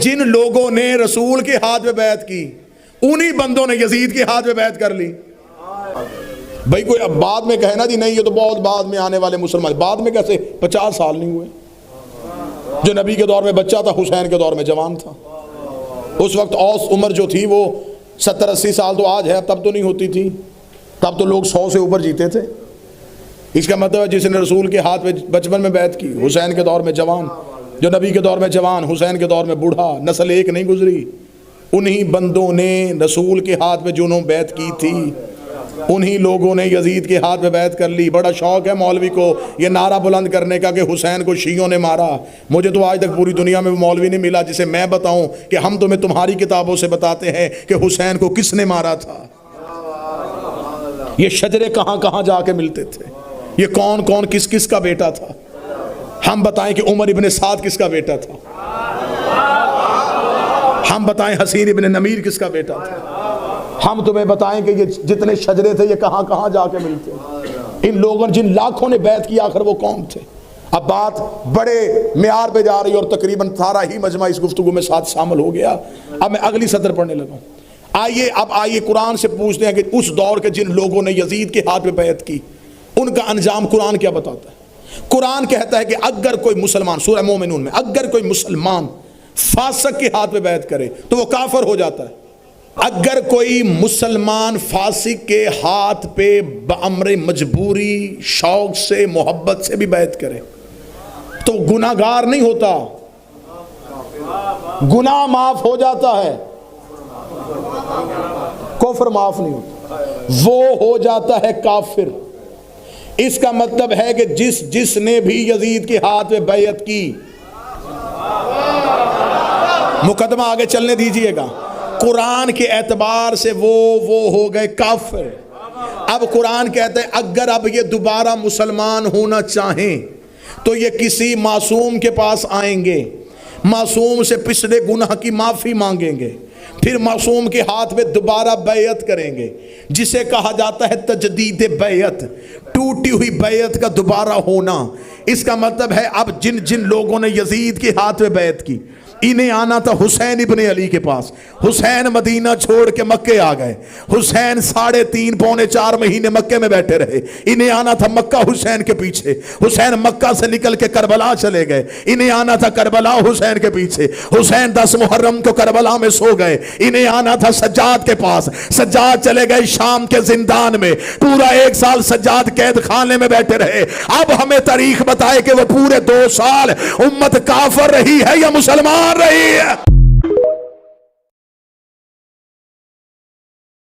جن لوگوں نے رسول کے ہاتھ میں بیعت کی انہی بندوں نے یزید کے ہاتھ میں بیعت کر لی۔ بھائی کوئی اب بعد میں کہے نا جی نہیں یہ تو بہت بعد میں آنے والے مسلمان، بعد میں کیسے؟ 50 سال نہیں ہوئے۔ جو نبی کے دور میں بچہ تھا حسین کے دور میں جوان تھا۔ اس وقت اوس عمر جو تھی وہ 70-80 سال تو آج ہے، تب تو نہیں ہوتی تھی، تب تو لوگ 100 سے اوپر جیتے تھے۔ اس کا مطلب ہے جس نے رسول کے ہاتھ میں بچپن میں بیعت کی، حسین کے دور میں جوان، جو نبی کے دور میں جوان، حسین کے دور میں بوڑھا، نسل ایک نہیں گزری، انہی بندوں نے رسول کے ہاتھ میں جنہوں بیعت کی تھی انہی لوگوں نے یزید کے ہاتھ میں بیعت کر لی۔ بڑا شوق ہے مولوی کو یہ نعرہ بلند کرنے کا کہ حسین کو شیعوں نے مارا۔ مجھے تو آج تک پوری دنیا میں مولوی نہیں ملا جسے میں بتاؤں کہ ہم تمہیں تمہاری کتابوں سے بتاتے ہیں کہ حسین کو کس نے مارا تھا۔ یہ شجرے کہاں کہاں جا کے ملتے تھے، یہ کون کون کس کس کا بیٹا تھا۔ ہم بتائیں کہ عمر ابن سعد کس کا بیٹا تھا، ہم بتائیں حسین ابن نمیر کس کا بیٹا تھا، ہم تمہیں بتائیں کہ یہ جتنے شجرے تھے یہ کہاں کہاں جا کے ملتے ہیں۔ ان لوگوں جن لاکھوں نے بیعت کی آخر وہ کون تھے؟ اب بات بڑے معیار پہ جا رہی اور تقریباً سارا ہی مجمع اس گفتگو میں ساتھ شامل ہو گیا۔ اب میں اگلی سطر پڑھنے لگا ہوں۔ آئیے قرآن سے پوچھتے ہیں کہ اس دور کے جن لوگوں نے یزید کے ہاتھ میں بیعت کی ان کا انجام قرآن کیا بتاتا ہے؟ قرآن کہتا ہے کہ اگر کوئی مسلمان، سورہ مومنون میں، اگر کوئی مسلمان فاسق کے ہاتھ میں بیعت کرے تو وہ کافر ہو جاتا ہے۔ اگر کوئی مسلمان فاسق کے ہاتھ پہ بامر مجبوری، شوق سے، محبت سے بھی بیعت کرے تو گناہ گار نہیں ہوتا، گناہ معاف ہو جاتا ہے، کفر معاف نہیں ہوتا، وہ ہو جاتا ہے کافر۔ اس کا مطلب ہے کہ جس نے بھی یزید کے ہاتھ میں بیعت کی، مقدمہ آگے چلنے دیجئے گا، قرآن کے اعتبار سے وہ ہو گئے کافر۔ اب قرآن کہتا ہے اگر اب یہ دوبارہ مسلمان ہونا چاہیں تو یہ کسی معصوم کے پاس آئیں گے، معصوم سے پچھلے گناہ کی معافی مانگیں گے، پھر معصوم کے ہاتھ میں دوبارہ بیعت کریں گے، جسے کہا جاتا ہے تجدید بیعت، ٹوٹی ہوئی بیعت کا دوبارہ ہونا۔ اس کا مطلب ہے اب جن لوگوں نے یزید کے ہاتھ میں بیعت کی انہیں آنا تھا حسین ابن علی کے پاس۔ حسین مدینہ چھوڑ کے مکے آ گئے، حسین 3.5 پونے 4 مہینے مکے میں بیٹھے رہے، انہیں آنا تھا مکہ حسین کے پیچھے۔ حسین مکہ سے نکل کے کربلا چلے گئے، انہیں آنا تھا کربلا حسین کے پیچھے۔ حسین 10 محرم کو کربلا میں سو گئے، انہیں آنا تھا سجاد کے پاس۔ سجاد چلے گئے شام کے زندان میں، پورا 1 سال سجاد قید خانے میں بیٹھے رہے۔ اب ہمیں تاریخ بتائے کہ وہ پورے 2 سال امت کافر رہی ہے یا مسلمان رہی ہے؟